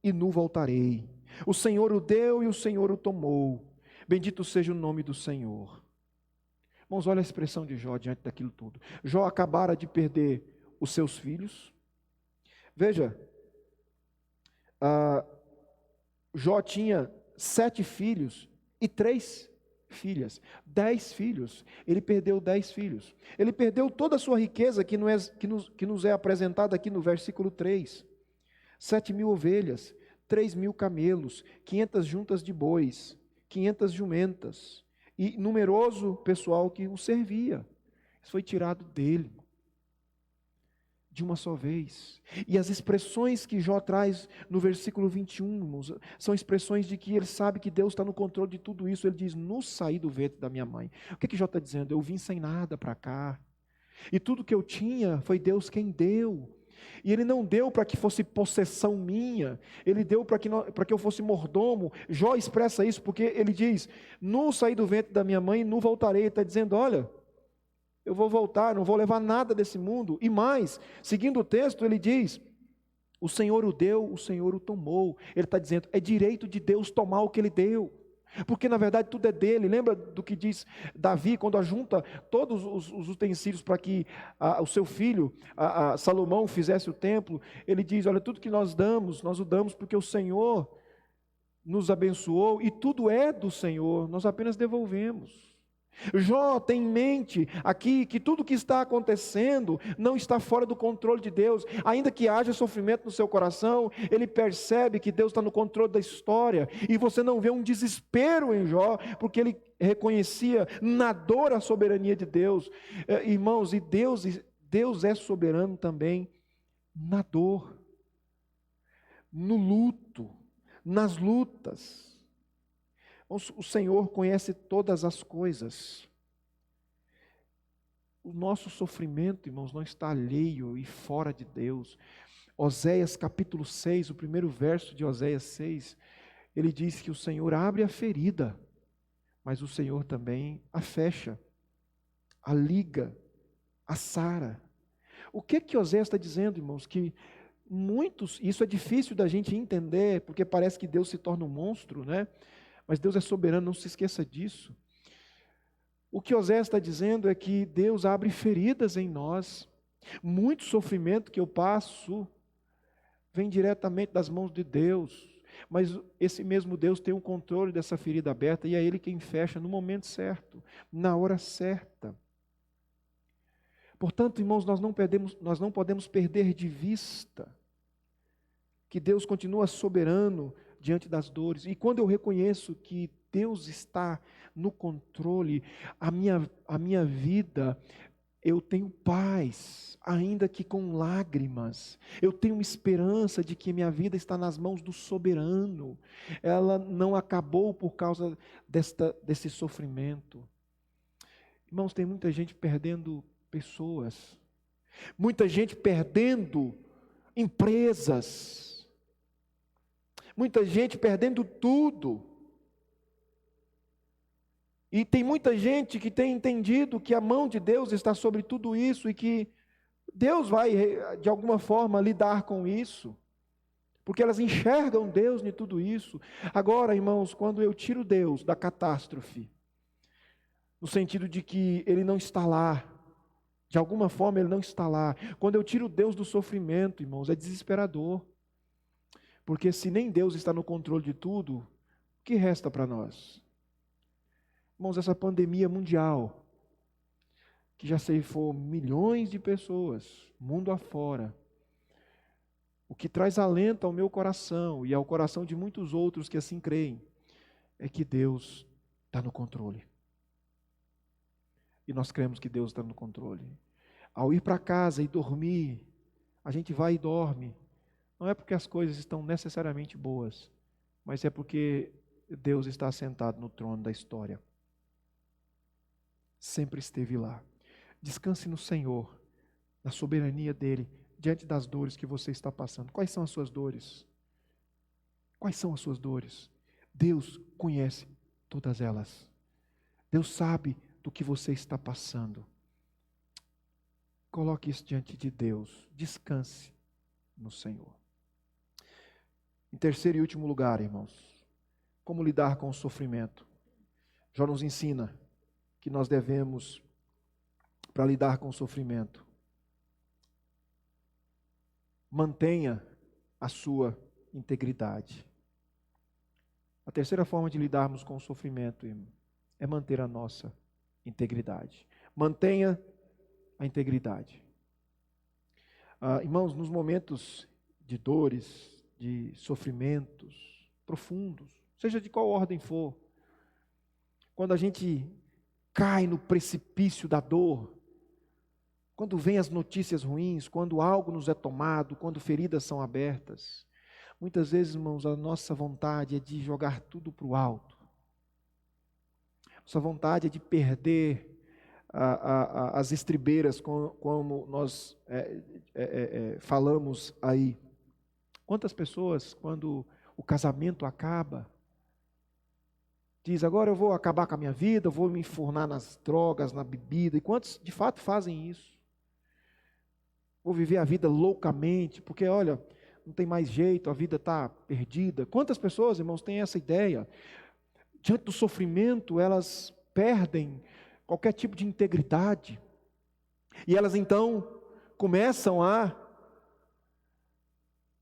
e nu voltarei. O Senhor o deu e o Senhor o tomou. Bendito seja o nome do Senhor. Irmãos, olha a expressão de Jó diante daquilo tudo. Jó acabara de perder os seus filhos. Veja, Jó tinha 7 filhos e 3 filhas. 10 filhos. Ele perdeu 10 filhos. Ele perdeu toda a sua riqueza que nos é apresentada aqui no versículo 3. 7.000 ovelhas, 3.000 camelos, 500 juntas de bois, 500 jumentas, e numeroso pessoal que o servia. Isso foi tirado dele, de uma só vez. E as expressões que Jó traz no versículo 21, irmãos, são expressões de que ele sabe que Deus está no controle de tudo isso. Ele diz: nu saí do ventre da minha mãe. O que Jó está dizendo? Eu vim sem nada para cá, e tudo que eu tinha foi Deus quem deu. E Ele não deu para que fosse possessão minha, Ele deu para que eu fosse mordomo. Jó expressa isso porque ele diz: nu saí do ventre da minha mãe, nu voltarei. Ele está dizendo: olha, eu vou voltar, não vou levar nada desse mundo. E mais, seguindo o texto, ele diz: o Senhor o deu, o Senhor o tomou. Ele está dizendo, é direito de Deus tomar o que Ele deu, porque na verdade tudo é dele. Lembra do que diz Davi, quando ajunta todos os utensílios para que o seu filho, Salomão, fizesse o templo? Ele diz: olha, tudo que nós o damos porque o Senhor nos abençoou, e tudo é do Senhor, nós apenas devolvemos. Jó tem em mente aqui que tudo que está acontecendo não está fora do controle de Deus. Ainda que haja sofrimento no seu coração, ele percebe que Deus está no controle da história. E você não vê um desespero em Jó, porque ele reconhecia na dor a soberania de Deus. Irmãos, e Deus é soberano também na dor, no luto, nas lutas. O Senhor conhece todas as coisas. O nosso sofrimento, irmãos, não está alheio e fora de Deus. Oséias capítulo 6, o primeiro verso de Oséias 6, ele diz que o Senhor abre a ferida, mas o Senhor também a fecha, a liga, a sara. O que Oséias está dizendo, irmãos? Que muitos, isso é difícil da gente entender, porque parece que Deus se torna um monstro, né? Mas Deus é soberano, não se esqueça disso. O que Oséias está dizendo é que Deus abre feridas em nós. Muito sofrimento que eu passo vem diretamente das mãos de Deus. Mas esse mesmo Deus tem o controle dessa ferida aberta, e é Ele quem fecha no momento certo, na hora certa. Portanto, irmãos, nós não podemos perder de vista que Deus continua soberano diante das dores. E quando eu reconheço que Deus está no controle, a minha vida, eu tenho paz, ainda que com lágrimas. Eu tenho esperança de que minha vida está nas mãos do soberano. Ela não acabou por causa desse sofrimento. Irmãos, tem muita gente perdendo pessoas, muita gente perdendo empresas, muita gente perdendo tudo. E tem muita gente que tem entendido que a mão de Deus está sobre tudo isso e que Deus vai, de alguma forma, lidar com isso, porque elas enxergam Deus em tudo isso. Agora, irmãos, quando eu tiro Deus da catástrofe, no sentido de que Ele não está lá, de alguma forma Ele não está lá, quando eu tiro Deus do sofrimento, irmãos, é desesperador, porque se nem Deus está no controle de tudo, o que resta para nós? Irmãos, essa pandemia mundial, que já ceifou milhões de pessoas, mundo afora, o que traz alento ao meu coração e ao coração de muitos outros que assim creem, é que Deus está no controle. E nós cremos que Deus está no controle. Ao ir para casa e dormir, a gente vai e dorme, não é porque as coisas estão necessariamente boas, mas é porque Deus está sentado no trono da história. Sempre esteve lá. Descanse no Senhor, na soberania dEle, diante das dores que você está passando. Quais são as suas dores? Quais são as suas dores? Deus conhece todas elas. Deus sabe do que você está passando. Coloque isso diante de Deus. Descanse no Senhor. Em terceiro e último lugar, irmãos, como lidar com o sofrimento? Jó nos ensina que nós devemos, para lidar com o sofrimento, mantenha a sua integridade. A terceira forma de lidarmos com o sofrimento, irmão, é manter a nossa integridade. Mantenha a integridade. Irmãos, nos momentos de dores, de sofrimentos profundos, seja de qual ordem for, quando a gente cai no precipício da dor, quando vêm as notícias ruins, quando algo nos é tomado, quando feridas são abertas, muitas vezes, irmãos, a nossa vontade é de jogar tudo para o alto. Nossa vontade é de perder as estribeiras, como nós falamos aí. Quantas pessoas, quando o casamento acaba, diz, agora eu vou acabar com a minha vida, eu vou me enfurnar nas drogas, na bebida. E quantos de fato fazem isso? Vou viver a vida loucamente, porque olha, não tem mais jeito, a vida está perdida. Quantas pessoas, irmãos, têm essa ideia? Diante do sofrimento, elas perdem qualquer tipo de integridade. E elas então começam a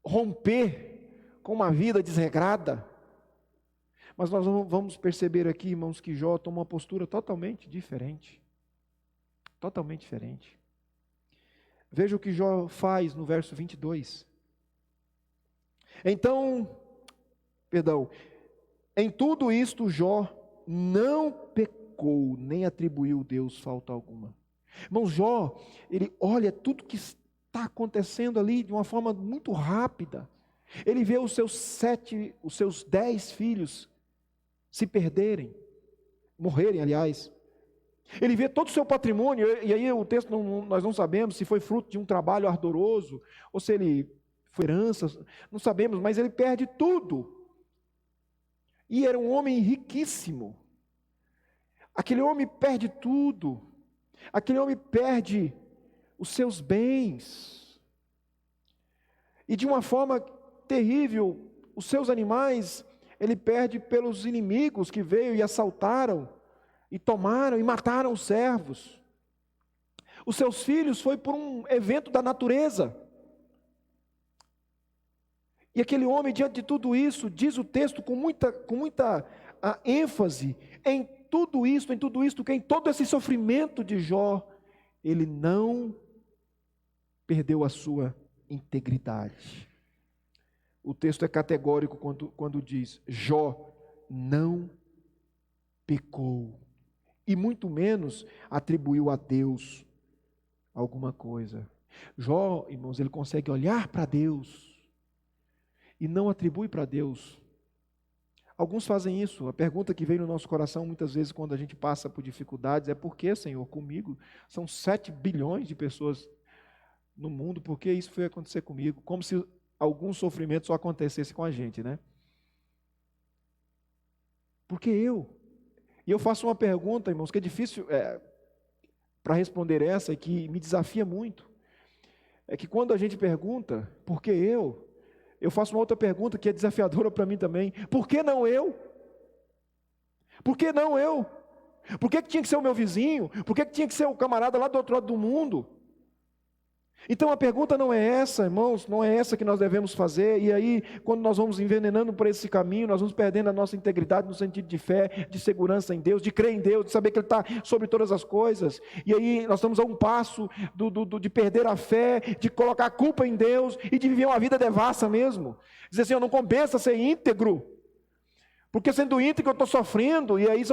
romper com uma vida desregrada. Mas nós vamos perceber aqui, irmãos, que Jó toma uma postura totalmente diferente. Totalmente diferente. Veja o que Jó faz no verso 22. Em tudo isto Jó não pecou, nem atribuiu a Deus falta alguma. Irmãos, Jó, ele olha tudo que está acontecendo ali de uma forma muito rápida. Ele vê os seus 10 filhos se perderem, morrerem, aliás. Ele vê todo o seu patrimônio, e aí o texto nós não sabemos se foi fruto de um trabalho ardoroso, ou se ele foi herança, não sabemos, mas ele perde tudo. E era um homem riquíssimo. Aquele homem perde tudo. Aquele homem perde os seus bens. E de uma forma terrível, os seus animais, ele perde pelos inimigos que veio e assaltaram, e tomaram e mataram os servos. Os seus filhos foi por um evento da natureza. E aquele homem, diante de tudo isso, diz o texto com muita ênfase, em tudo isto, que em todo esse sofrimento de Jó, ele não perdeu a sua integridade. O texto é categórico quando diz, Jó não pecou, e muito menos atribuiu a Deus alguma coisa. Jó, irmãos, ele consegue olhar para Deus e não atribui para Deus. Alguns fazem isso. A pergunta que vem no nosso coração muitas vezes quando a gente passa por dificuldades é: por que, Senhor, comigo? São 7 bilhões de pessoas no mundo, por que isso foi acontecer comigo? Como se algum sofrimento só acontecesse com a gente, né? Por que eu? E eu faço uma pergunta, irmãos, que é difícil para responder essa e que me desafia muito. É que quando a gente pergunta, por que eu faço uma outra pergunta que é desafiadora para mim também. Por que não eu? Por que não eu? Por que tinha que ser o meu vizinho? Por que tinha que ser o camarada lá do outro lado do mundo? Então a pergunta não é essa, irmãos, não é essa que nós devemos fazer. E aí, quando nós vamos envenenando por esse caminho, nós vamos perdendo a nossa integridade no sentido de fé, de segurança em Deus, de crer em Deus, de saber que Ele está sobre todas as coisas. E aí nós estamos a um passo de perder a fé, de colocar a culpa em Deus e de viver uma vida devassa mesmo. Dizer assim: não compensa ser íntegro, porque sendo íntegro eu estou sofrendo. E aí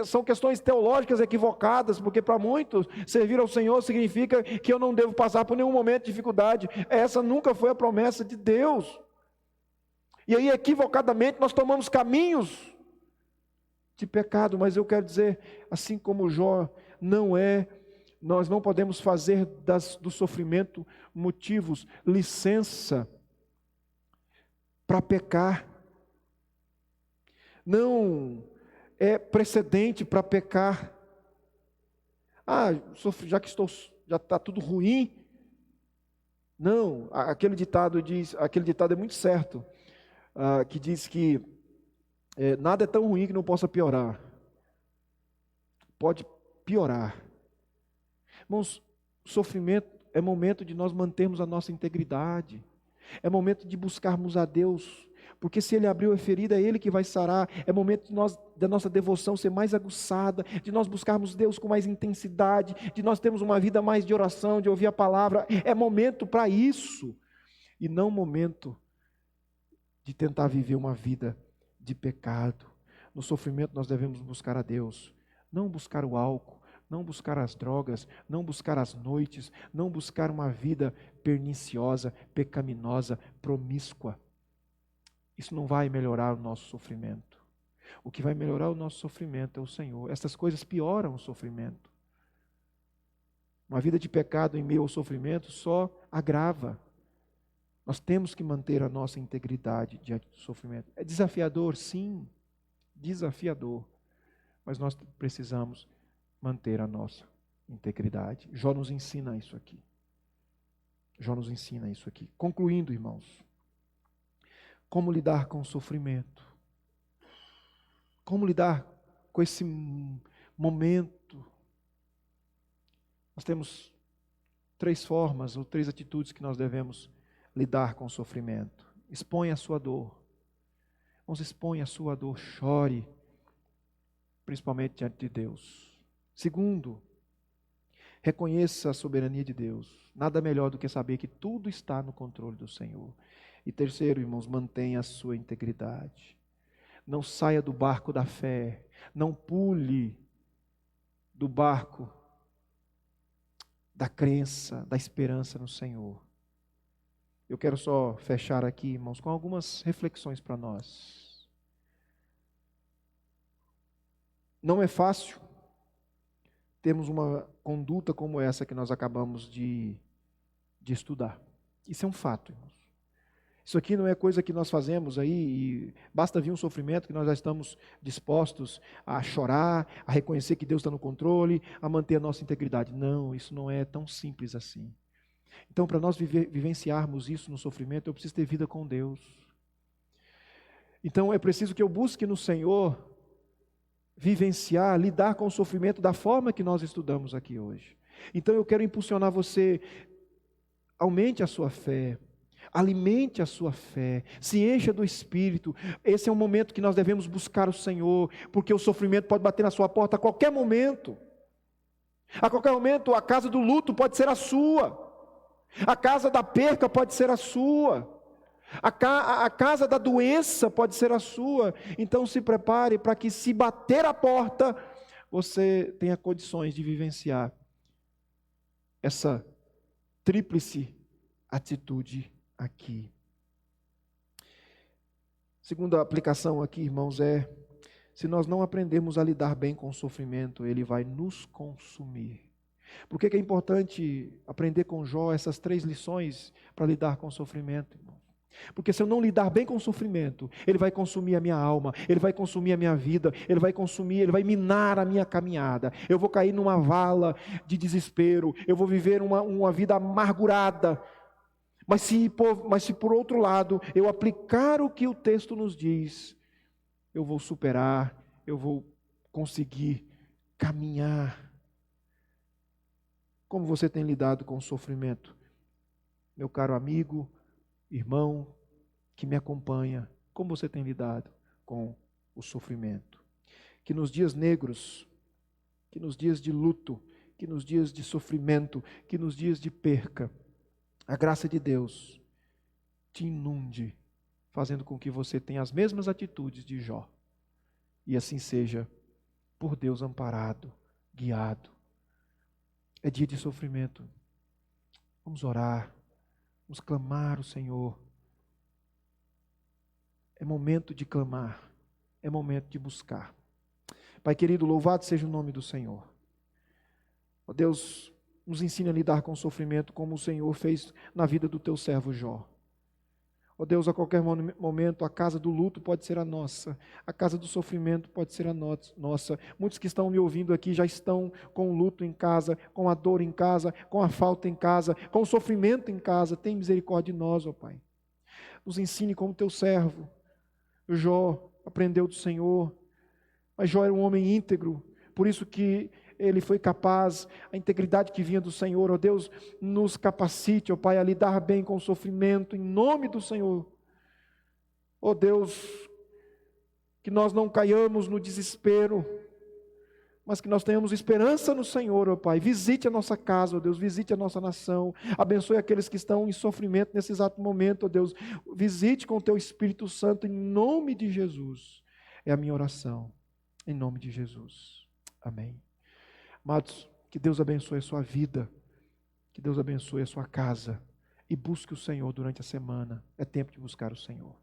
são questões teológicas equivocadas, porque para muitos servir ao Senhor significa que eu não devo passar por nenhum momento de dificuldade. Essa nunca foi a promessa de Deus. E aí equivocadamente nós tomamos caminhos de pecado. Mas eu quero dizer, assim como Jó, nós não podemos fazer do sofrimento motivos, licença para pecar. Não é precedente para pecar. Já que já está tudo ruim. Não, aquele ditado é muito certo, que diz que nada é tão ruim que não possa piorar. Pode piorar. Irmãos, sofrimento é momento de nós mantermos a nossa integridade. É momento de buscarmos a Deus, porque se Ele abriu a ferida, é Ele que vai sarar. É momento da nossa devoção ser mais aguçada, de nós buscarmos Deus com mais intensidade, de nós termos uma vida mais de oração, de ouvir a palavra. É momento para isso, e não momento de tentar viver uma vida de pecado. No sofrimento nós devemos buscar a Deus, não buscar o álcool, não buscar as drogas, não buscar as noites, não buscar uma vida perniciosa, pecaminosa, promíscua. Isso não vai melhorar o nosso sofrimento. O que vai melhorar o nosso sofrimento é o Senhor. Essas coisas pioram o sofrimento. Uma vida de pecado em meio ao sofrimento só agrava. Nós temos que manter a nossa integridade diante do sofrimento. É desafiador, sim, desafiador. Mas nós precisamos manter a nossa integridade. Jó nos ensina isso aqui. Jó nos ensina isso aqui. Concluindo, irmãos, como lidar com o sofrimento? Como lidar com esse momento? Nós temos 3 formas ou 3 atitudes que nós devemos lidar com o sofrimento. Exponha a sua dor. Vamos expõe a sua dor, chore, principalmente diante de Deus. Segundo, reconheça a soberania de Deus. Nada melhor do que saber que tudo está no controle do Senhor. E terceiro, irmãos, mantenha a sua integridade. Não saia do barco da fé. Não pule do barco da crença, da esperança no Senhor. Eu quero só fechar aqui, irmãos, com algumas reflexões para nós. Não é fácil termos uma conduta como essa que nós acabamos de estudar. Isso é um fato, irmãos. Isso aqui não é coisa que nós fazemos aí, e basta vir um sofrimento que nós já estamos dispostos a chorar, a reconhecer que Deus está no controle, a manter a nossa integridade. Não, isso não é tão simples assim. Então, para nós vivenciarmos isso no sofrimento, eu preciso ter vida com Deus. Então, é preciso que eu busque no Senhor vivenciar, lidar com o sofrimento da forma que nós estudamos aqui hoje. Então, eu quero impulsionar você, aumente a sua fé, alimente a sua fé, se encha do Espírito. Esse é um momento que nós devemos buscar o Senhor, porque o sofrimento pode bater na sua porta a qualquer momento. A qualquer momento a casa do luto pode ser a sua, a casa da perca pode ser a sua, a casa da doença pode ser a sua. Então se prepare para que, se bater a porta, você tenha condições de vivenciar essa tríplice atitude aqui. Segunda aplicação aqui, irmãos, é: se nós não aprendermos a lidar bem com o sofrimento, ele vai nos consumir. Por que é importante aprender com Jó essas 3 lições para lidar com o sofrimento, irmão? Porque se eu não lidar bem com o sofrimento, ele vai consumir a minha alma, ele vai consumir a minha vida, ele vai minar a minha caminhada. Eu vou cair numa vala de desespero, eu vou viver uma vida amargurada. Mas se por outro lado eu aplicar o que o texto nos diz, eu vou superar, eu vou conseguir caminhar. Como você tem lidado com o sofrimento? Meu caro amigo, irmão que me acompanha, como você tem lidado com o sofrimento? Que nos dias negros, que nos dias de luto, que nos dias de sofrimento, que nos dias de perca, a graça de Deus te inunde, fazendo com que você tenha as mesmas atitudes de Jó. E assim seja, por Deus amparado, guiado. É dia de sofrimento. Vamos orar, vamos clamar ao Senhor. É momento de clamar, é momento de buscar. Pai querido, louvado seja o nome do Senhor. Ó Deus, nos ensine a lidar com o sofrimento como o Senhor fez na vida do teu servo Jó. Ó Deus, a qualquer momento a casa do luto pode ser a nossa, a casa do sofrimento pode ser a nossa. Muitos que estão me ouvindo aqui já estão com o luto em casa, com a dor em casa, com a falta em casa, com o sofrimento em casa. Tem misericórdia de nós, ó Pai. Nos ensine como teu servo. Jó aprendeu do Senhor, mas Jó era um homem íntegro, por isso que ele foi capaz, a integridade que vinha do Senhor. Ó Deus, nos capacite, ó Pai, a lidar bem com o sofrimento, em nome do Senhor. Ó Deus, que nós não caiamos no desespero, mas que nós tenhamos esperança no Senhor, ó Pai. Visite a nossa casa, ó Deus, visite a nossa nação, abençoe aqueles que estão em sofrimento nesse exato momento, ó Deus. Visite com o Teu Espírito Santo, em nome de Jesus. É a minha oração, em nome de Jesus. Amém. Amados, que Deus abençoe a sua vida, que Deus abençoe a sua casa, e busque o Senhor durante a semana. É tempo de buscar o Senhor.